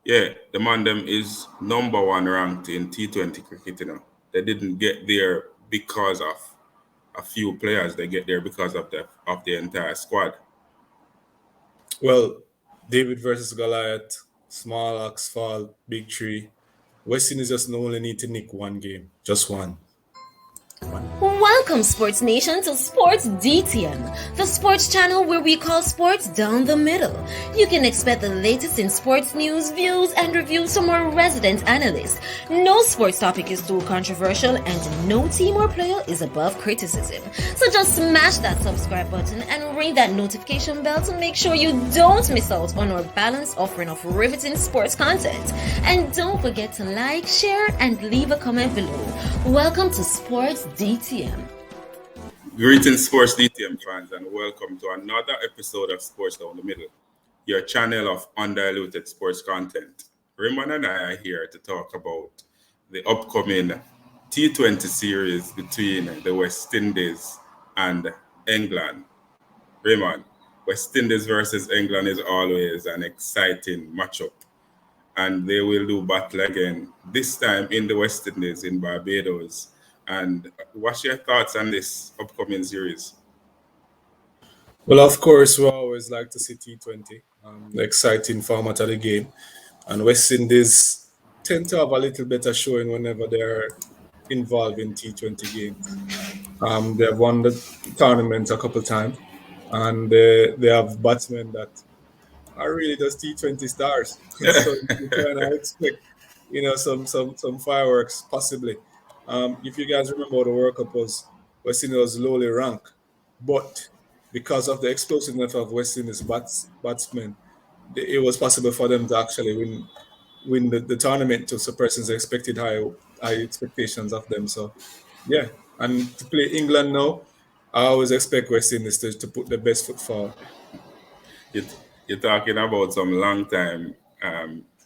Yeah, the man them is number one ranked in T20 cricket. They didn't get there because of a few players. They get there because of the entire squad. Well, David versus Goliath, small axe fall, big tree. West Indies just only need to nick one game, just one. Welcome, Sports Nation, to Sports DTM, the sports channel where we call sports down the middle. You can expect the latest in sports news, views, and reviews from our resident analysts. No sports topic is too controversial, and no team or player is above criticism. So just smash that subscribe button and ring that notification bell to make sure you don't miss out on our balanced offering of riveting sports content. And don't forget to like, share, and leave a comment below. Welcome to Sports DTM. Greetings, Sports DTM fans, and welcome to another episode of Sports Down the Middle, your channel of undiluted sports content. Raymond and I are here to talk about the upcoming T20 series between the West Indies and England. Raymond, West Indies versus England is always an exciting matchup, and they will do battle again, this time in the West Indies in Barbados. And what's your thoughts on this upcoming series? Well, of course, we always like to see T20, the exciting format of the game. And West Indies tend to have a little better showing whenever they're involved in T20 games. They've won the tournament a couple times, and they have batsmen that are really just T20 stars. So you can expect, some fireworks possibly. If you guys remember, the World Cup West Indies was lowly ranked, but because of the explosiveness of West Indies batsmen, it was possible for them to actually win the tournament to surpass the expected high expectations of them. So yeah, and to play England now, I always expect West Indies to put the best foot forward. you, you're talking about some long time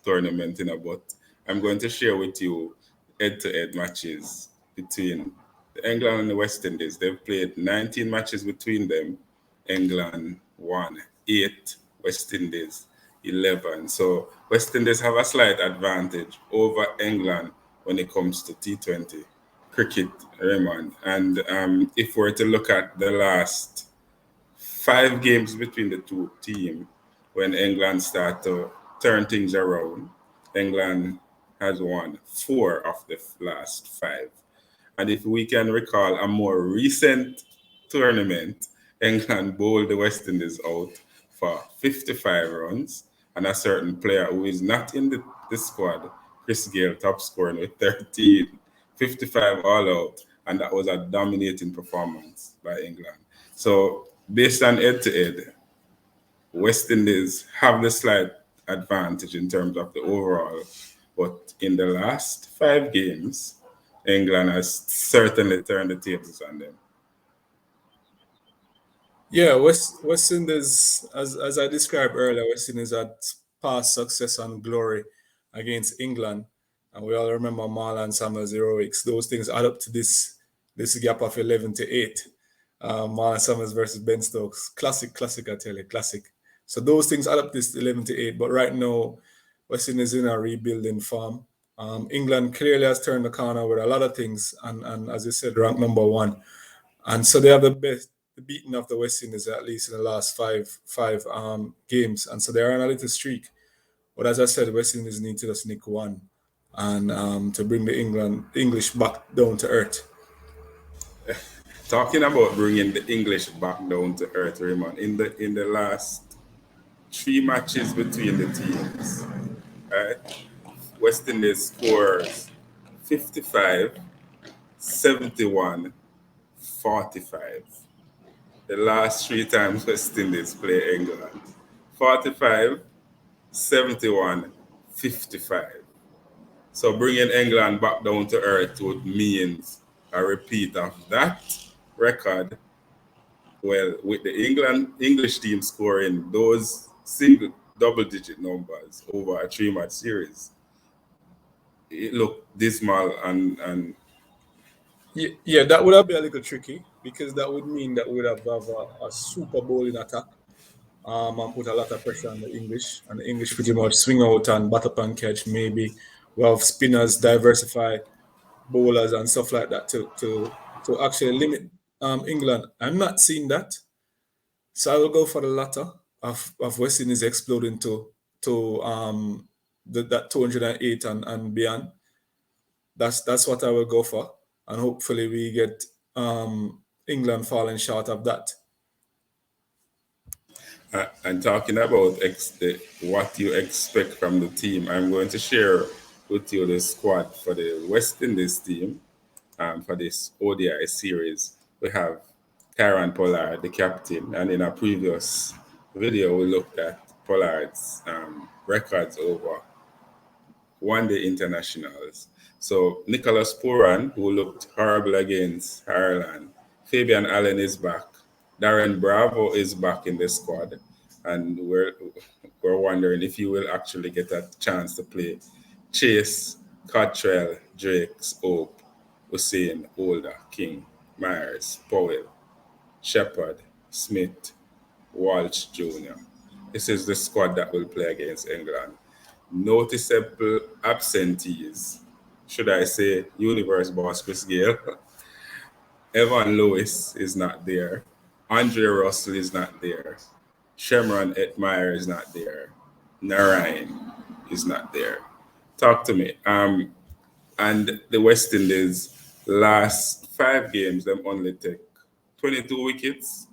tournament, but I'm going to share with you head-to-head matches between England and the West Indies. They've played 19 matches between them. England won 8, West Indies 11. So West Indies have a slight advantage over England when it comes to T20 cricket, Raymond. And if we're to look at the last 5 games between the two teams, when England start to turn things around, England has won 4 of the last 5. And if we can recall a more recent tournament, England bowled the West Indies out for 55 runs, and a certain player who is not in the squad, Chris Gayle, top scoring with 13, 55 all out, and that was a dominating performance by England. So, based on head to head, West Indies have the slight advantage in terms of the overall, but in the last 5 games, England has certainly turned the tables on them. Yeah, West Indies, as I described earlier, West Indies had past success and glory against England, and we all remember Marlon Samuel's heroics. Those things add up to this gap of 11-8. Marlon Samuels versus Ben Stokes, classic, I tell you, classic. So those things add up this 11-8. But right now, West Indies in a rebuilding form. England clearly has turned the corner with a lot of things, and as you said, ranked number one. And so they have the beating of the West Indies at least in the last five games, and so they're on a little streak. But as I said, West Indies need to just nick one, and to bring the English back down to earth. Talking about bringing the English back down to earth, Raymond, in the last 3 matches between the teams, right? West Indies scores 55, 71, 45. The last 3 times West Indies play England. 45, 71, 55. So bringing England back down to earth would mean a repeat of that record. Well, with the English team scoring those single double-digit numbers over a 3 match series, it looked dismal and Yeah, that would have been a little tricky because that would mean that we would have a Super Bowl in attack. and put a lot of pressure on the English, and the English pretty much swing out and bat up and catch. Maybe we have spinners diversify bowlers and stuff like that to actually limit England. I'm not seeing that, so I will go for the latter of West Indies exploding to that 208 and beyond. That's what I will go for, and hopefully we get England falling short of that. And talking about what you expect from the team, I'm going to share with you the squad for the West Indies team for this ODI series. We have Kieran Pollard, the captain, and in a previous video, we looked at Pollard's records over one-day internationals. So Nicholas Pooran, who looked horrible against Ireland. Fabian Allen is back. Darren Bravo is back in the squad. And we're wondering if he will actually get a chance to play Chase, Cottrell, Drakes, Hope, Hussein, Older, King, Myers, Powell, Shepard, Smith, Walsh Jr. This is the squad that will play against England. Noticeable absentees, should I say, Universe boss Chris Gayle. Evan Lewis is not there. Andre Russell is not there. Shemron Etmire is not there. Narayan is not there. Talk to me. And the West Indies last 5 games, them only take 22 wickets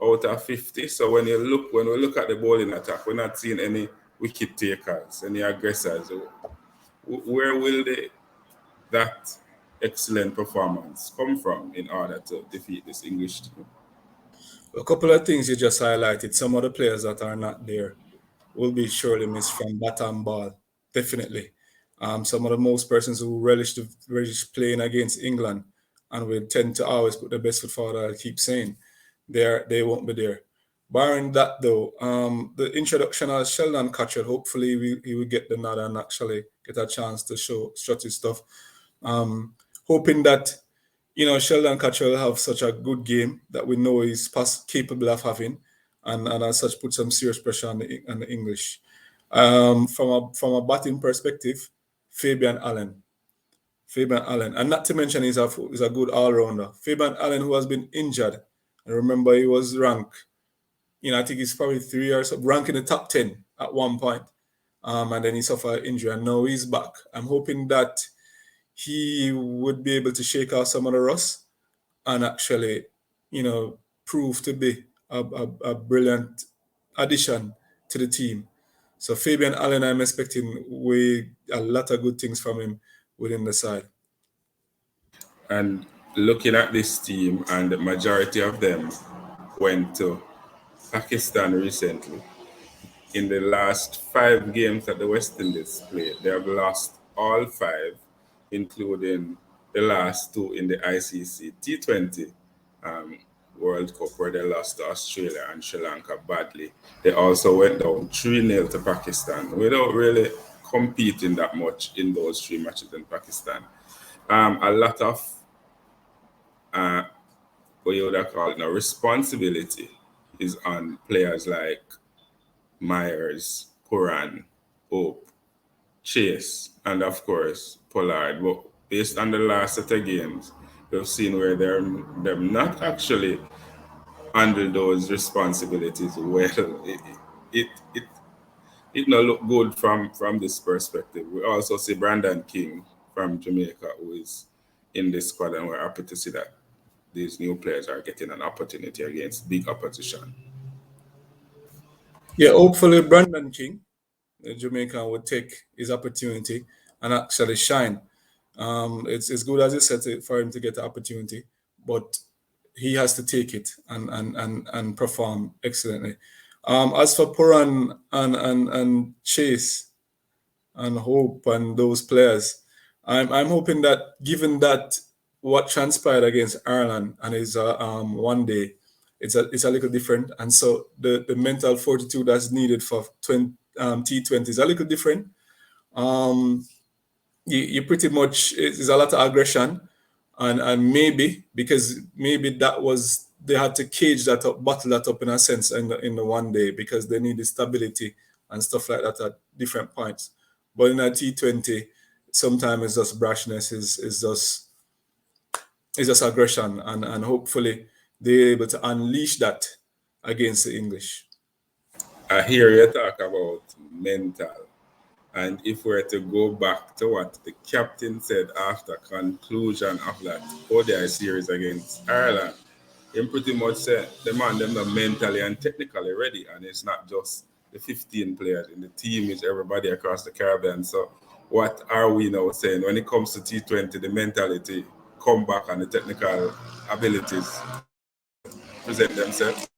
out of 50. So when we look at the bowling attack, we're not seeing any wicket takers, any aggressors. Where will that excellent performance come from in order to defeat this English team? A couple of things you just highlighted. Some of the players that are not there will be surely missed from bat and ball, definitely. Some of the most persons who relish playing against England and will tend to always put the best foot forward, I keep saying, they won't be there. Barring that, though, the introduction of Sheldon Cottrell, hopefully he will get the nod and actually get a chance to strut his stuff. Hoping that, Sheldon Cottrell will have such a good game that we know he's capable of having, and as such put some serious pressure on the English. From a batting perspective, Fabian Allen, and not to mention he's a good all-rounder. Fabian Allen, who has been injured, and remember he was ranked, I think he's probably 3 years ranked in the top 10 at one point, and then he suffered injury, and now he's back. I'm hoping that he would be able to shake out some of the rust and actually, prove to be a brilliant addition to the team. So Fabian Allen, I'm expecting a lot of good things from him within the side. And looking at this team, and the majority of them went to Pakistan recently. In the last 5 games that the West Indies played, they have lost all 5, including the last 2 in the ICC T20 World Cup, where they lost to Australia and Sri Lanka badly. They also went down 3-0 to Pakistan without really competing that much in those 3 matches in Pakistan. A lot of what you would have called responsibility is on players like Myers, Pooran, Hope, Chase, and of course Pollard. But based on the last set of games, we've seen where they're not actually handle those responsibilities well. It not look good from this perspective. We also see Brandon King from Jamaica, who is in this squad, and we're happy to see that these new players are getting an opportunity against big opposition. Yeah, hopefully Brandon King, the Jamaican, would take his opportunity and actually shine. It's good, as you said, for him to get the opportunity, but he has to take it and perform excellently. As for Pooran and Chase and Hope and those players, I'm hoping that, given that what transpired against Ireland and is one day, it's a little different, and so the mental fortitude that's needed for T20 is a little different. You pretty much, it's a lot of aggression, and maybe that was they had to cage that up, bottle that up in a sense in the one day because they needed stability and stuff like that at different points. But in a T20, sometimes it's just brashness, is just aggression, and hopefully they're able to unleash that against the English. I hear you talk about mental. And if we're to go back to what the captain said after conclusion of that ODI series against Ireland, he pretty much said the man them are mentally and technically ready, and it's not just the 15 players in the team; it's everybody across the Caribbean. So, what are we now saying when it comes to T20? The mentality come back and the technical abilities present themselves.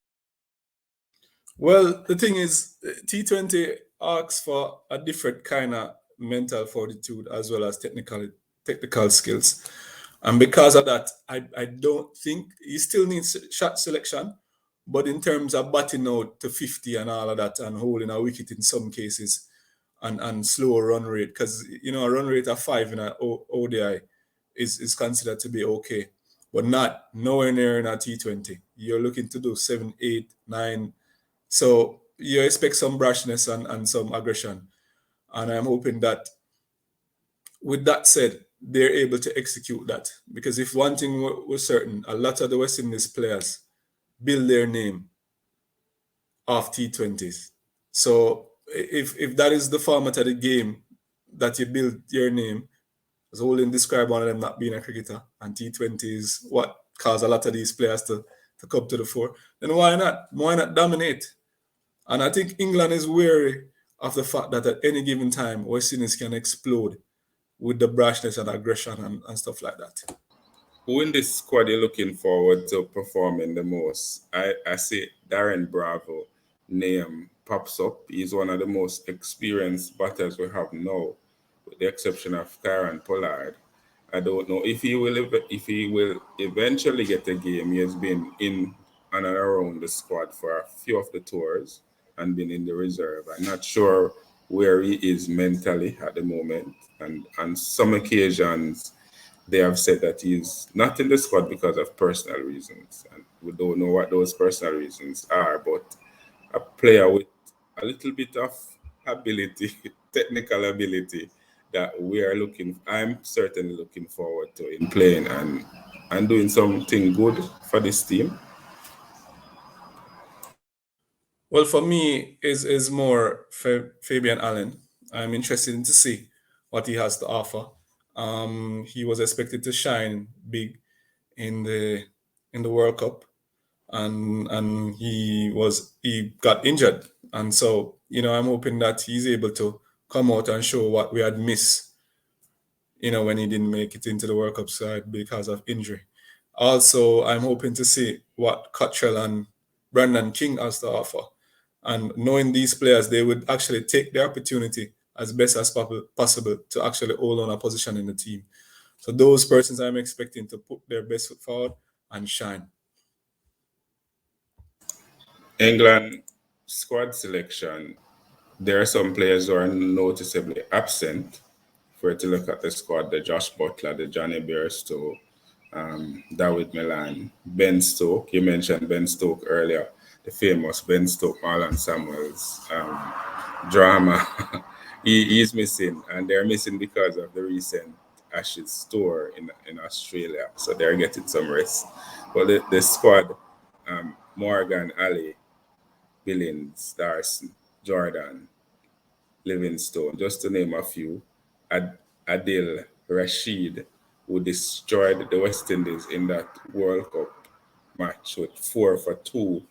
Well, the thing is, T20 asks for a different kind of mental fortitude as well as technical skills. And because of that, I don't think he still needs shot selection, but in terms of batting out to 50 and all of that and holding a wicket in some cases and slower run rate, because a run rate of 5 in an ODI is considered to be okay, but not nowhere near in a T20. You're looking to do 7, 8, 9. So you expect some brashness and some aggression. And I'm hoping that, with that said, they're able to execute that. Because if one thing was certain, a lot of the West Indies players build their name off T20s. So if that is the format of the game that you build your name, as Olin described one of them not being a cricketer, and T20 is what caused a lot of these players to come to the fore, then why not? Why not dominate? And I think England is wary of the fact that at any given time, West Indies can explode with the brashness and aggression and stuff like that. Who in this squad are you looking forward to performing the most? I see Darren Bravo name pops up. He's one of the most experienced batters we have now, with the exception of Kieran Pollard. I don't know if he will eventually get a game. He has been in and around the squad for a few of the tours and been in the reserve. I'm not sure where he is mentally at the moment. And on some occasions, they have said that he's not in the squad because of personal reasons. And we don't know what those personal reasons are, but a player with a little bit of ability, technical ability, that I'm certainly looking forward to in playing and doing something good for this team. Well, for me, is more Fabian Allen. I'm interested to see what he has to offer. He was expected to shine big in the World Cup, and he got injured, and so I'm hoping that he's able to come out and show what we had missed. When he didn't make it into the World Cup side because of injury. Also, I'm hoping to see what Cottrell and Brandon King has to offer. And knowing these players, they would actually take the opportunity as best as possible to actually hold on a position in the team. So those persons I'm expecting to put their best foot forward and shine. England squad selection, there are some players who are noticeably absent. If we're to look at the squad, the Josh Butler, the Johnny Bairstow, David Milan, Ben Stoke. You mentioned Ben Stoke earlier, the famous Ben Stoke, Marlon Samuels drama. He's missing, and they're missing because of the recent Ashes tour in Australia. So they're getting some rest. But the squad, Morgan, Ali, Billings, Darcy, Jordan, Livingstone, just to name a few, Adil Rashid, who destroyed the West Indies in that World Cup match with 4 for 2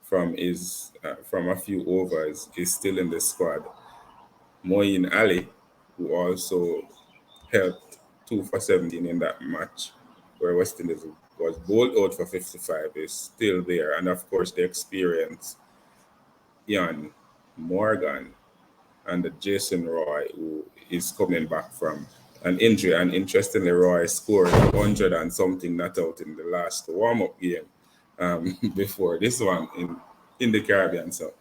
from a few overs, is still in the squad. Moeen Ali, who also helped 2 for 17 in that match, where West Indies was bowled out for 55, is still there. And of course, the experience, Ian Morgan, and the Jason Roy, who is coming back from an injury. And interestingly, Roy scored 100 and something not out in the last warm-up game before this one in the Caribbean. So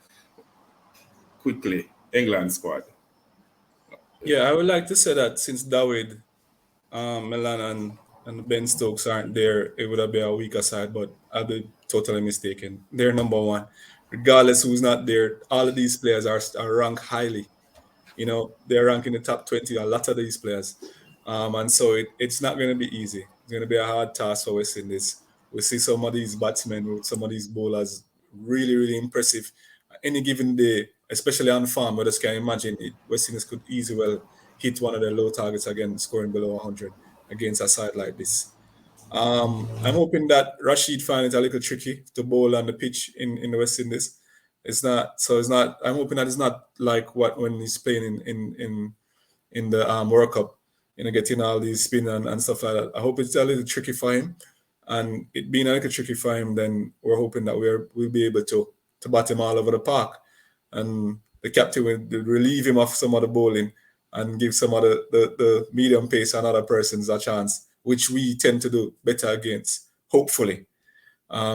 quickly, England squad. Yeah, I would like to say that since David, Milan, and Ben Stokes aren't there, it would have been a weaker side, but I'll be totally mistaken. They're number one. Regardless who's not there, all of these players are ranked highly. They're ranked in the top 20, a lot of these players. And so it's not going to be easy. It's going to be a hard task for West Indies. We see some of these batsmen, some of these bowlers, really, really impressive. Any given day, especially on farm, we just can imagine it. West Indies could easily well hit one of their low targets again, scoring below 100 against a side like this. I'm hoping that Rashid finds it a little tricky to bowl on the pitch in the West Indies. It's not. So it's not. I'm hoping that it's not like what when he's playing in the World Cup, getting all these spin and stuff like that. I hope it's a little tricky for him, and it being a little tricky for him, then we're hoping that we'll be able to bat him all over the park, and the captain will relieve him of some of the bowling and give some of the medium pace and other persons a chance, which we tend to do better against, hopefully.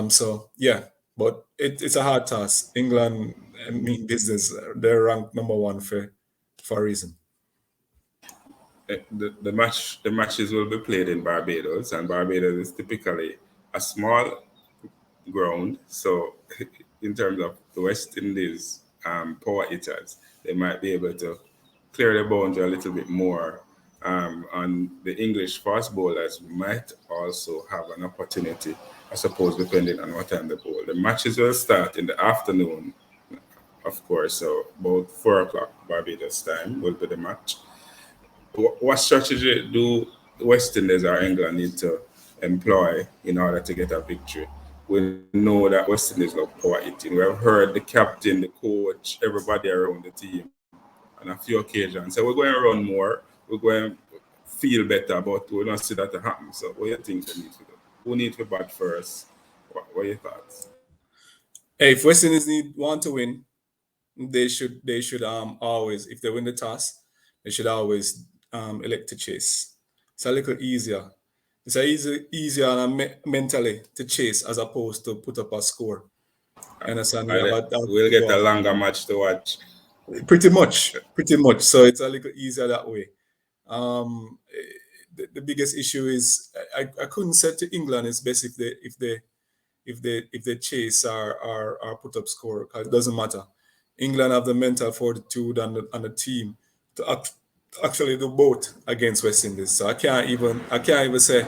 So yeah, but it's a hard task. England, I mean, business, they're ranked number one for a reason. The matches will be played in Barbados, and Barbados is typically a small ground. So in terms of the West Indies power hitters, they might be able to clear the boundary a little bit more. And the English fast bowlers might also have an opportunity, I suppose, depending on what time they bowl. The matches will start in the afternoon, of course, so about 4 o'clock Barbados time will be the match. What strategy do the West Indies or England need to employ in order to get a victory? We know that West Indies love power hitting. We have heard the captain, the coach, everybody around the team on a few occasions. So we're going to run more, we're going to feel better, but we don't see that happen. So what do you think they need to do? Who needs to bat first? What are your thoughts? Hey, if West Indies want to win, they should always, if they win the toss, they should always elect to chase. It's a little easier. It's easier mentally to chase as opposed to put up a score. Understand? We'll get a longer match to watch. Pretty much. So it's a little easier that way. The biggest issue is I couldn't say to England it's best if they chase or put up score, because it doesn't matter. England have the mental fortitude and the team to actually do both against West Indies. So I can't even say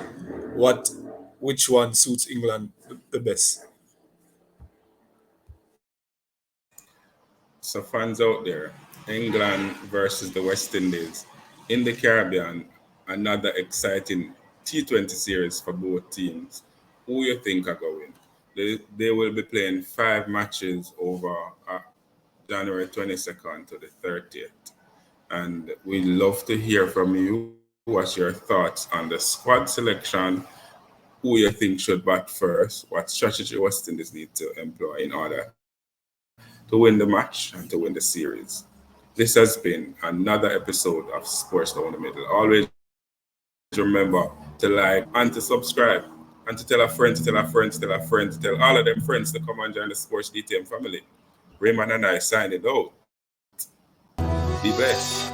which one suits England the best. So fans out there, England versus the West Indies in the Caribbean, another exciting T20 series for both teams. Who you think are going? They will be playing 5 matches over January 22nd to the 30th. And we'd love to hear from you. What's your thoughts on the squad selection? Who you think should bat first? What strategy West Indies need to employ in order to win the match and to win the series? This has been another episode of Sports Down the Middle. Always remember to like and to subscribe and to tell a friend, to tell a friend, to tell a friend, to tell all of them friends to come and join the Sports DTM family. Raymond and I signing out. Be blessed.